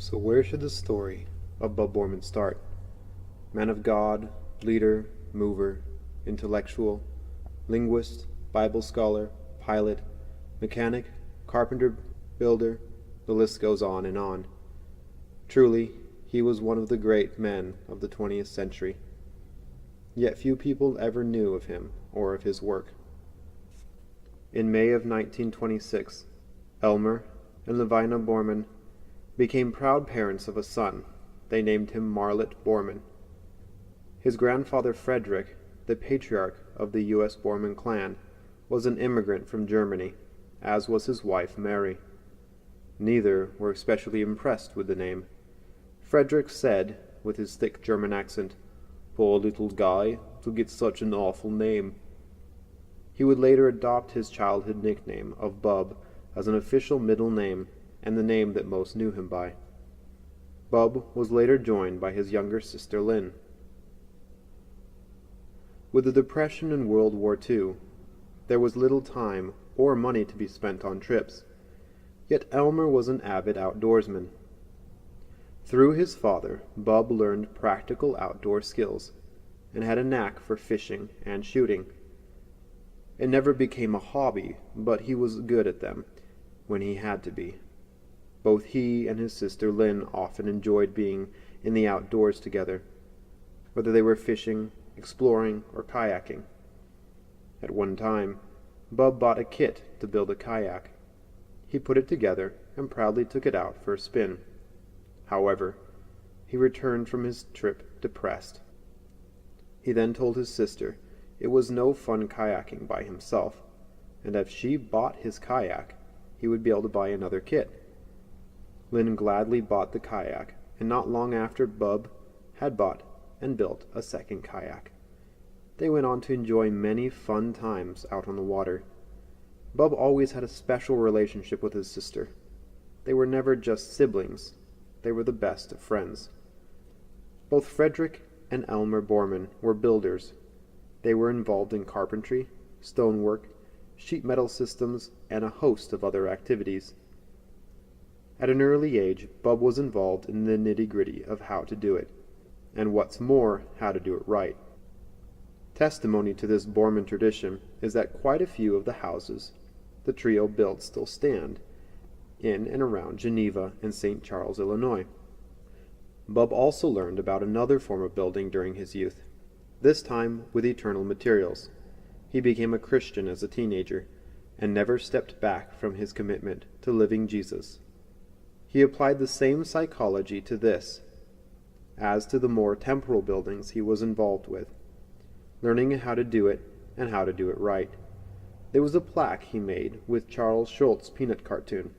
So where should the story of Bub Borman start? Man of God, leader, mover, intellectual, linguist, Bible scholar, pilot, mechanic, carpenter, builder, the list goes on and on. Truly, he was one of the great men of the 20th century. Yet few people ever knew of him or of his work. In May of 1926, Elmer and Levina Borman became proud parents of a son. They named him Marlet Borman. His grandfather Frederick, the patriarch of the U.S. Borman clan, was an immigrant from Germany, as was his wife Mary. Neither were especially impressed with the name. Frederick said, with his thick German accent, "Poor little guy, to get such an awful name." He would later adopt his childhood nickname of Bub as an official middle name and the name that most knew him by. Bub was later joined by his younger sister Lynn. With the Depression and World War II, there was little time or money to be spent on trips, yet Elmer was an avid outdoorsman. Through his father, Bub learned practical outdoor skills and had a knack for fishing and shooting. It never became a hobby, but he was good at them when he had to be. Both he and his sister Lynn often enjoyed being in the outdoors together, whether they were fishing, exploring, or kayaking. At one time, Bub bought a kit to build a kayak. He put it together and proudly took it out for a spin. However, he returned from his trip depressed. He then told his sister it was no fun kayaking by himself, and if she bought his kayak, he would be able to buy another kit. Lynn gladly bought the kayak, and not long after Bub had bought and built a second kayak. They went on to enjoy many fun times out on the water. Bub always had a special relationship with his sister. They were never just siblings, they were the best of friends. Both Frederick and Elmer Borman were builders. They were involved in carpentry, stonework, sheet metal systems, and a host of other activities. At an early age, Bub was involved in the nitty-gritty of how to do it, and what's more, how to do it right. Testimony to this Borman tradition is that quite a few of the houses the trio built still stand in and around Geneva and St. Charles, Illinois. Bub also learned about another form of building during his youth, this time with eternal materials. He became a Christian as a teenager and never stepped back from his commitment to living Jesus. He applied the same psychology to this as to the more temporal buildings he was involved with, learning how to do it and how to do it right. There was a plaque he made with Charles Schulz's Peanut cartoon.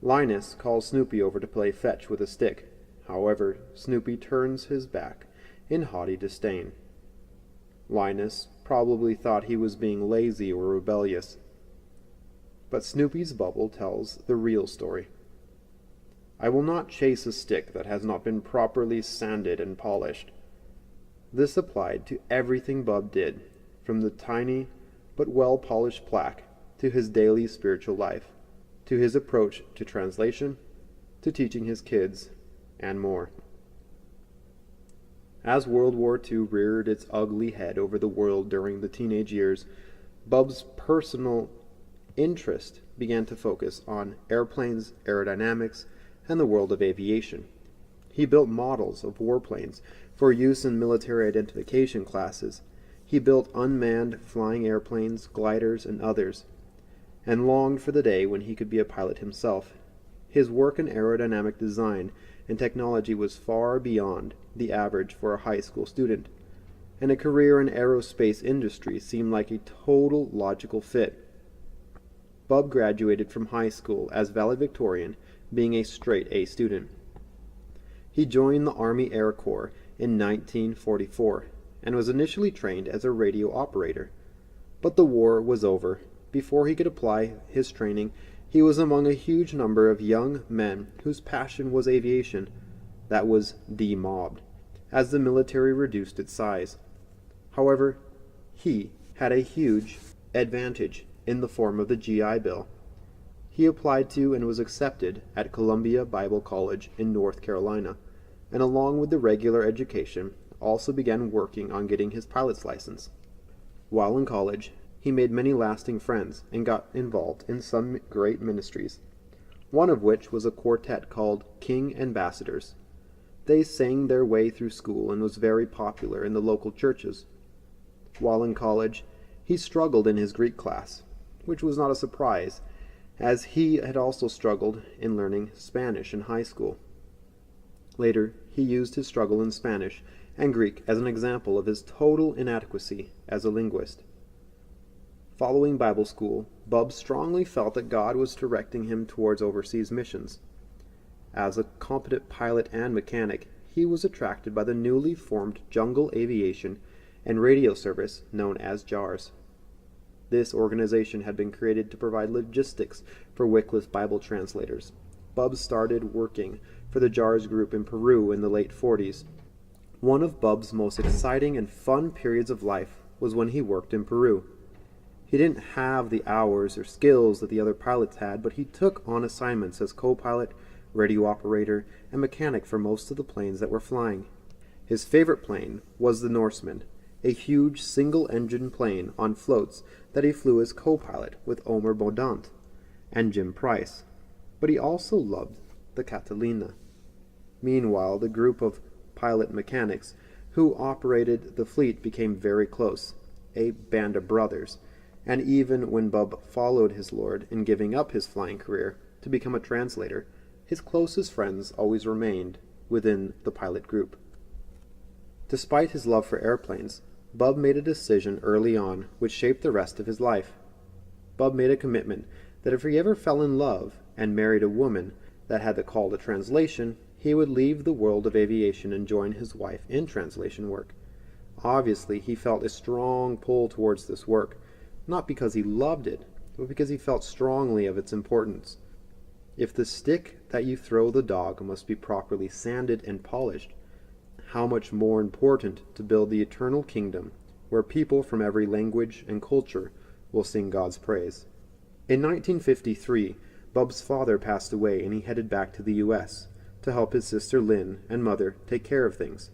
Linus calls Snoopy over to play fetch with a stick. However, Snoopy turns his back in haughty disdain. Linus probably thought he was being lazy or rebellious. But Snoopy's bubble tells the real story. "I will not chase a stick that has not been properly sanded and polished." This applied to everything Bub did, from the tiny but well-polished plaque to his daily spiritual life, to his approach to translation, to teaching his kids, and more. As World War II reared its ugly head over the world during the teenage years, Bub's personal interest began to focus on airplanes, aerodynamics, and the world of aviation. He built models of warplanes for use in military identification classes. He built unmanned flying airplanes, gliders, and others, and longed for the day when he could be a pilot himself. His work in aerodynamic design and technology was far beyond the average for a high school student, and a career in aerospace industry seemed like a total logical fit. Bub graduated from high school as valedictorian, being a straight A student. He joined the Army Air Corps in 1944 and was initially trained as a radio operator. But the war was over. Before he could apply his training, he was among a huge number of young men whose passion was aviation that was demobbed as the military reduced its size. However, he had a huge advantage in the form of the GI Bill. He applied to and was accepted at Columbia Bible College in North Carolina, and along with the regular education, also began working on getting his pilot's license. While in college, he made many lasting friends and got involved in some great ministries, one of which was a quartet called King Ambassadors. They sang their way through school and was very popular in the local churches. While in college, he struggled in his Greek class, which was not a surprise, as he had also struggled in learning Spanish in high school. Later, he used his struggle in Spanish and Greek as an example of his total inadequacy as a linguist. Following Bible school, Bub strongly felt that God was directing him towards overseas missions. As a competent pilot and mechanic, he was attracted by the newly formed jungle aviation and radio service known as JARS. This organization had been created to provide logistics for Wycliffe's Bible translators. Bub started working for the JARS group in Peru in the late 40s. One of Bub's most exciting and fun periods of life was when he worked in Peru. He didn't have the hours or skills that the other pilots had, but he took on assignments as co-pilot, radio operator, and mechanic for most of the planes that were flying. His favorite plane was the Norseman, a huge single-engine plane on floats that he flew as co-pilot with Omer Bodant and Jim Price, but he also loved the Catalina. Meanwhile, the group of pilot mechanics who operated the fleet became very close, a band of brothers, and even when Bub followed his Lord in giving up his flying career to become a translator, his closest friends always remained within the pilot group. Despite his love for airplanes, Bub made a decision early on which shaped the rest of his life. Bub made a commitment that if he ever fell in love and married a woman that had the call to translation, he would leave the world of aviation and join his wife in translation work. Obviously, he felt a strong pull towards this work, not because he loved it, but because he felt strongly of its importance. If the stick that you throw the dog must be properly sanded and polished, how much more important to build the eternal kingdom where people from every language and culture will sing God's praise. In 1953, Bub's father passed away and he headed back to the U.S. to help his sister Lynn and mother take care of things.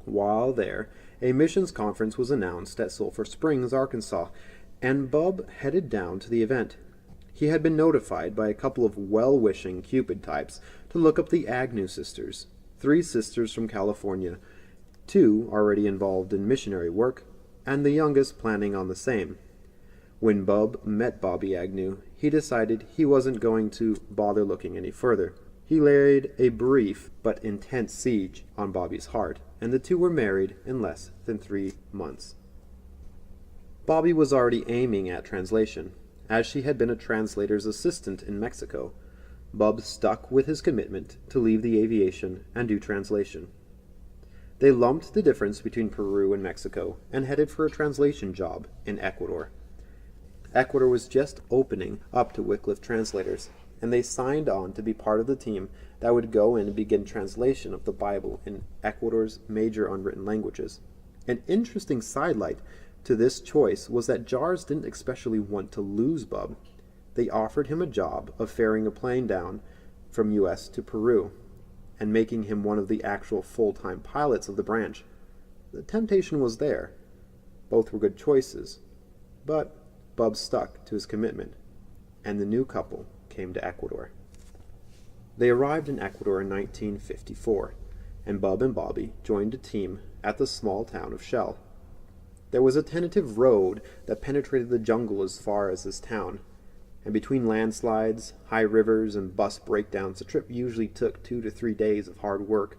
While there, a missions conference was announced at Sulphur Springs, Arkansas, and Bub headed down to the event. He had been notified by a couple of well-wishing Cupid types to look up the Agnew sisters, 3 sisters from California, 2 already involved in missionary work, and the youngest planning on the same. When Bub met Bobby Agnew, he decided he wasn't going to bother looking any further. He laid a brief but intense siege on Bobby's heart, and the two were married in less than 3 months. Bobby was already aiming at translation, as she had been a translator's assistant in Mexico. Bub stuck with his commitment to leave the aviation and do translation. They lumped the difference between Peru and Mexico and headed for a translation job in Ecuador. Ecuador was just opening up to Wycliffe translators, and they signed on to be part of the team that would go in and begin translation of the Bible in Ecuador's major unwritten languages. An interesting sidelight to this choice was that JARS didn't especially want to lose Bub. They offered him a job of ferrying a plane down from U.S. to Peru and making him one of the actual full-time pilots of the branch. The temptation was there. Both were good choices, but Bub stuck to his commitment, and the new couple came to Ecuador. They arrived in Ecuador in 1954, and Bub and Bobby joined a team at the small town of Shell. There was a tentative road that penetrated the jungle as far as this town, and between landslides, high rivers, and bus breakdowns, the trip usually took 2 to 3 days of hard work.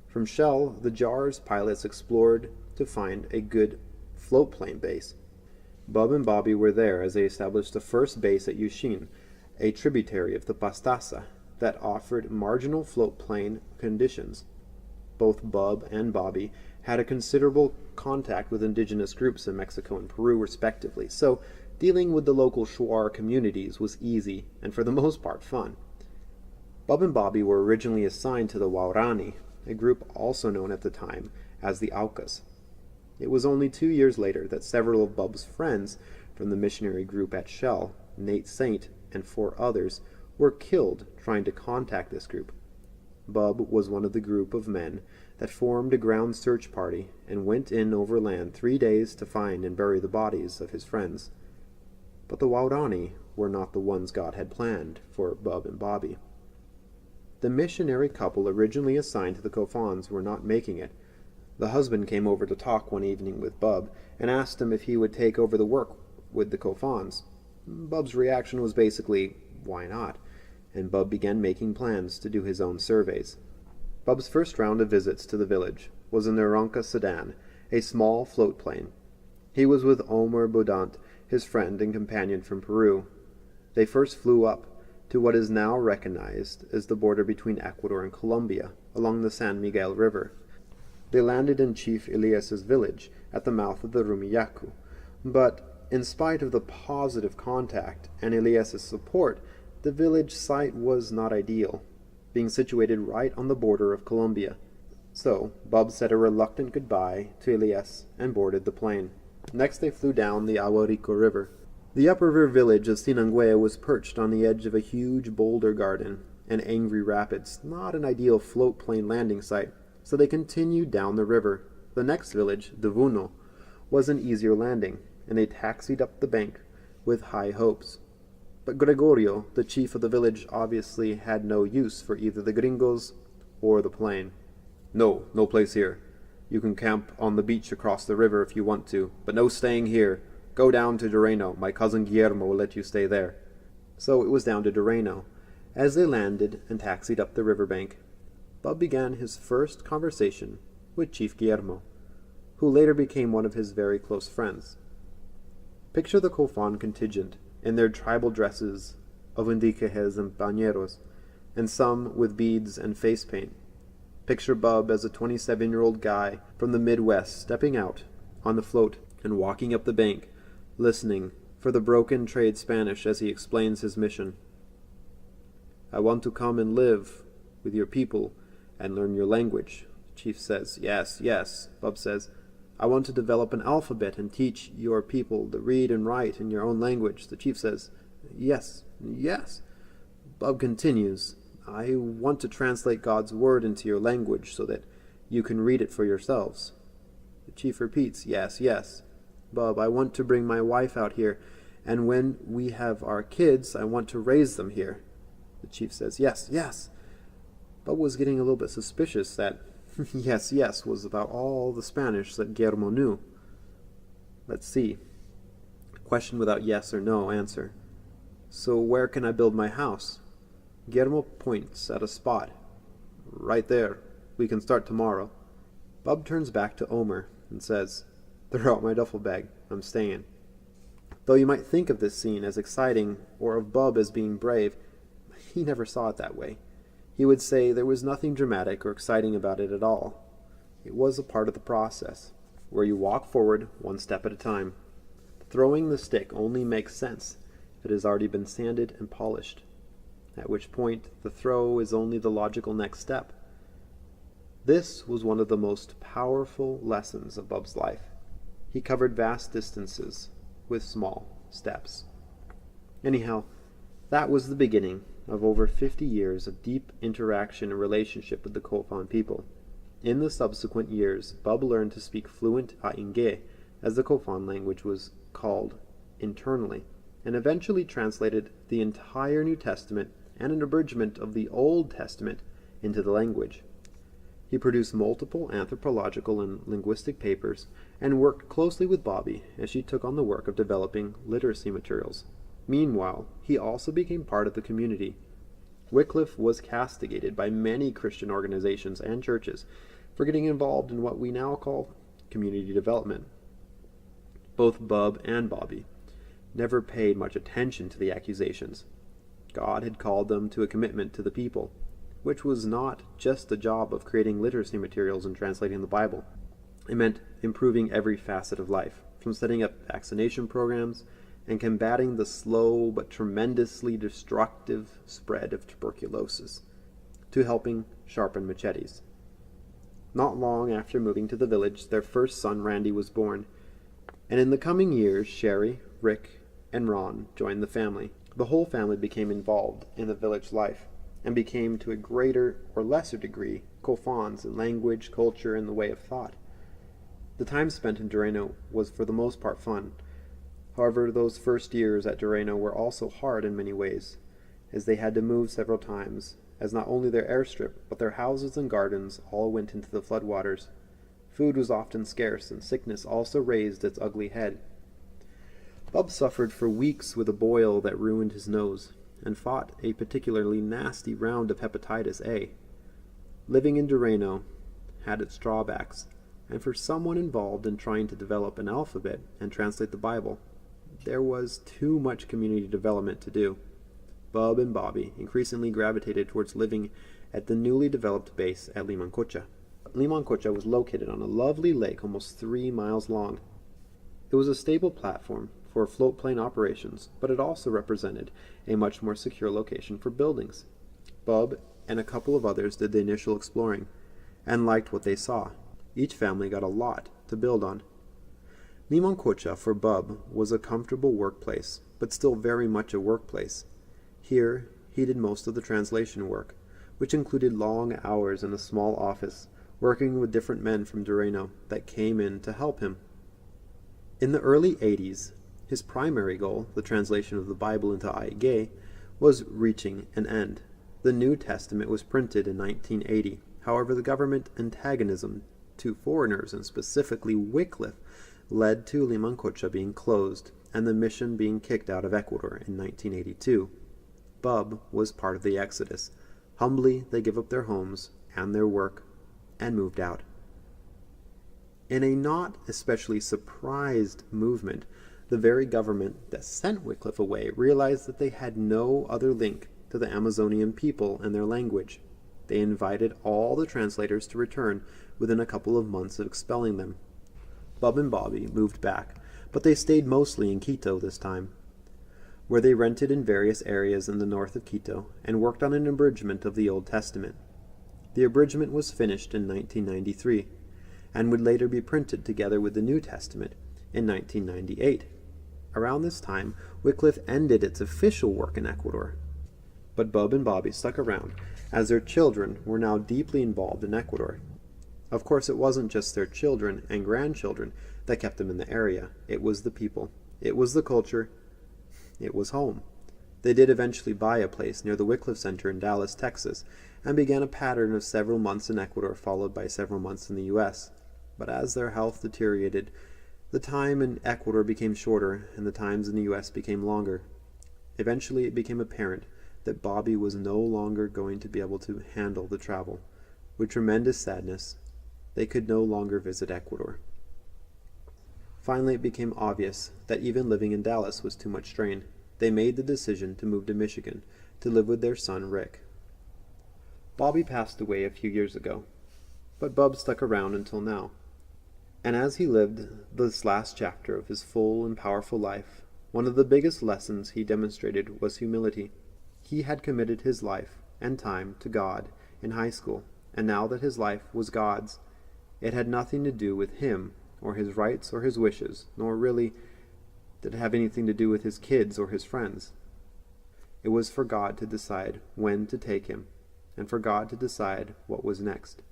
From Shell, the JARS pilots explored to find a good float plane base. Bub and Bobby were there as they established the first base at Yushun, a tributary of the Pastaza that offered marginal float plane conditions. Both Bub and Bobby had a considerable contact with indigenous groups in Mexico and Peru respectively, so dealing with the local Shuar communities was easy and for the most part fun. Bub and Bobby were originally assigned to the Waorani, a group also known at the time as the Aucas. It was only 2 years later that several of Bub's friends from the missionary group at Shell, Nate Saint and 4 others were killed trying to contact this group. Bub was one of the group of men that formed a ground search party and went in overland 3 days to find and bury the bodies of his friends. But the Waorani were not the ones God had planned for Bub and Bobby. The missionary couple originally assigned to the Kofans were not making it. The husband came over to talk one evening with Bub and asked him if he would take over the work with the Kofans. Bub's reaction was basically, why not? And Bub began making plans to do his own surveys. Bub's first round of visits to the village was in the Ronca sedan, a small float plane. He was with Omer Bodant, his friend and companion from Peru. They first flew up to what is now recognized as the border between Ecuador and Colombia, along the San Miguel River. They landed in Chief Elias's village at the mouth of the Rumillacu, but in spite of the positive contact and Elias's support, the village site was not ideal, being situated right on the border of Colombia. So, Bub said a reluctant goodbye to Elias and boarded the plane. Next they flew down the Aguarico River. The upriver village of Sinanguea was perched on the edge of a huge boulder garden and angry rapids, not an ideal float plane landing site, so they continued down the river. The next village, Devuno, was an easier landing, and they taxied up the bank with high hopes. But Gregorio, the chief of the village, obviously had no use for either the gringos or the plane. No place here. You can camp on the beach across the river if you want to, but no staying here. Go down to Doreno. My cousin Guillermo will let you stay there. So it was down to Doreno. As they landed and taxied up the riverbank, Bub began his first conversation with Chief Guillermo, who later became one of his very close friends. Picture the Kofan contingent in their tribal dresses of indiquejes and pañeros, and some with beads and face paint. Picture Bub as a 27-year-old guy from the Midwest stepping out on the float and walking up the bank, listening for the broken trade Spanish as he explains his mission. I want to come and live with your people and learn your language. The chief says, yes. Bub says, I want to develop an alphabet and teach your people to read and write in your own language. The chief says, yes. Bub continues, I want to translate God's word into your language so that you can read it for yourselves. The chief repeats, yes. Bub, I want to bring my wife out here, and when we have our kids, I want to raise them here. The chief says, yes. Bub was getting a little bit suspicious that yes was about all the Spanish that Guillermo knew. Let's see. Question without yes or no answer. So where can I build my house? Guillermo points at a spot. Right there. We can start tomorrow. Bub turns back to Omer and says, throw out my duffel bag. I'm staying. Though you might think of this scene as exciting or of Bub as being brave, he never saw it that way. He would say there was nothing dramatic or exciting about it at all. It was a part of the process, where you walk forward one step at a time. Throwing the stick only makes sense if it has already been sanded and polished, at which point the throw is only the logical next step. This was one of the most powerful lessons of Bub's life. He covered vast distances with small steps. Anyhow, that was the beginning of over 50 years of deep interaction and relationship with the Kofan people. In the subsequent years, Bub learned to speak fluent Ainge, as the Kofan language was called internally, and eventually translated the entire New Testament and an abridgment of the Old Testament into the language. He produced multiple anthropological and linguistic papers and worked closely with Bobby as she took on the work of developing literacy materials. Meanwhile, he also became part of the community. Wycliffe was castigated by many Christian organizations and churches for getting involved in what we now call community development. Both Bub and Bobby never paid much attention to the accusations. God had called them to a commitment to the people, which was not just the job of creating literacy materials and translating the Bible. It meant improving every facet of life, from setting up vaccination programs and combating the slow but tremendously destructive spread of tuberculosis, to helping sharpen machetes. Not long after moving to the village, their first son Randy was born, and in the coming years Sherry, Rick, and Ron joined the family. The whole family became involved in the village life, and became to a greater or lesser degree co-fons in language, culture, and the way of thought. The time spent in Doreno was for the most part fun. However, those first years at Doreno were also hard in many ways, as they had to move several times, as not only their airstrip, but their houses and gardens all went into the floodwaters. Food was often scarce, and sickness also raised its ugly head. Bub suffered for weeks with a boil that ruined his nose, and fought a particularly nasty round of hepatitis A. Living in Doreno had its drawbacks, and for someone involved in trying to develop an alphabet and translate the Bible, there was too much community development to do. Bub and Bobby increasingly gravitated towards living at the newly developed base at Limancocha. Limancocha was located on a lovely lake almost 3 miles long. It was a stable platform for float plane operations, but it also represented a much more secure location for buildings. Bub and a couple of others did the initial exploring, and liked what they saw. Each family got a lot to build on. Limancocha for Bub was a comfortable workplace, but still very much a workplace. Here he did most of the translation work, which included long hours in a small office, working with different men from Doreno that came in to help him. In the early 80s, his primary goal, the translation of the Bible into Aige, was reaching an end. The New Testament was printed in 1980. However, the government antagonism to foreigners, and specifically Wycliffe, led to Limancocha being closed and the mission being kicked out of Ecuador in 1982. Bub was part of the exodus. Humbly, they gave up their homes and their work and moved out. In a not especially surprised movement, the very government that sent Wycliffe away realized that they had no other link to the Amazonian people and their language. They invited all the translators to return within a couple of months of expelling them. Bub and Bobby moved back, but they stayed mostly in Quito this time, where they rented in various areas in the north of Quito and worked on an abridgment of the Old Testament. The abridgment was finished in 1993, and would later be printed together with the New Testament in 1998. Around this time, Wycliffe ended its official work in Ecuador. But Bub and Bobby stuck around, as their children were now deeply involved in Ecuador. Of course, it wasn't just their children and grandchildren that kept them in the area. It was the people. It was the culture. It was home. They did eventually buy a place near the Wycliffe Center in Dallas, Texas, and began a pattern of several months in Ecuador followed by several months in the U.S. But as their health deteriorated, the time in Ecuador became shorter and the times in the U.S. became longer. Eventually it became apparent that Bobby was no longer going to be able to handle the travel. With tremendous sadness, they could no longer visit Ecuador. Finally, it became obvious that even living in Dallas was too much strain. They made the decision to move to Michigan to live with their son, Rick. Bobby passed away a few years ago, but Bub stuck around until now. And as he lived this last chapter of his full and powerful life, one of the biggest lessons he demonstrated was humility. He had committed his life and time to God in high school, and now that his life was God's, it had nothing to do with him or his rights or his wishes, nor really did it have anything to do with his kids or his friends. It was for God to decide when to take him, and for God to decide what was next.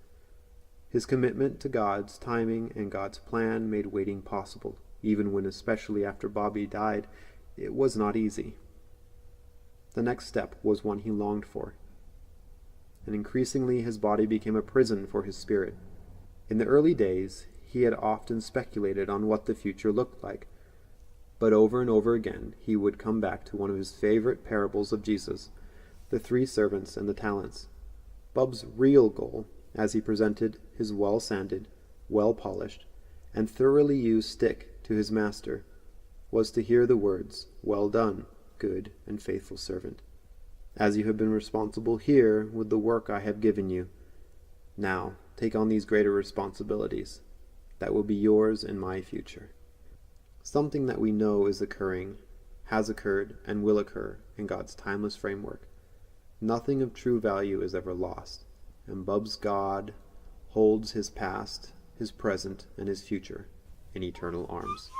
His commitment to God's timing and God's plan made waiting possible, even when, especially after Bobby died, it was not easy. The next step was one he longed for, and increasingly his body became a prison for his spirit. In the early days, he had often speculated on what the future looked like, but over and over again he would come back to one of his favorite parables of Jesus, the 3 servants and the talents. Bub's real goal, as he presented his well-sanded, well-polished, and thoroughly used stick to his master, was to hear the words, "Well done, good and faithful servant. As you have been responsible here with the work I have given you, now take on these greater responsibilities that will be yours in my future." Something that we know is occurring, has occurred, and will occur in God's timeless framework. Nothing of true value is ever lost, and Bub's God holds his past, his present, and his future in eternal arms.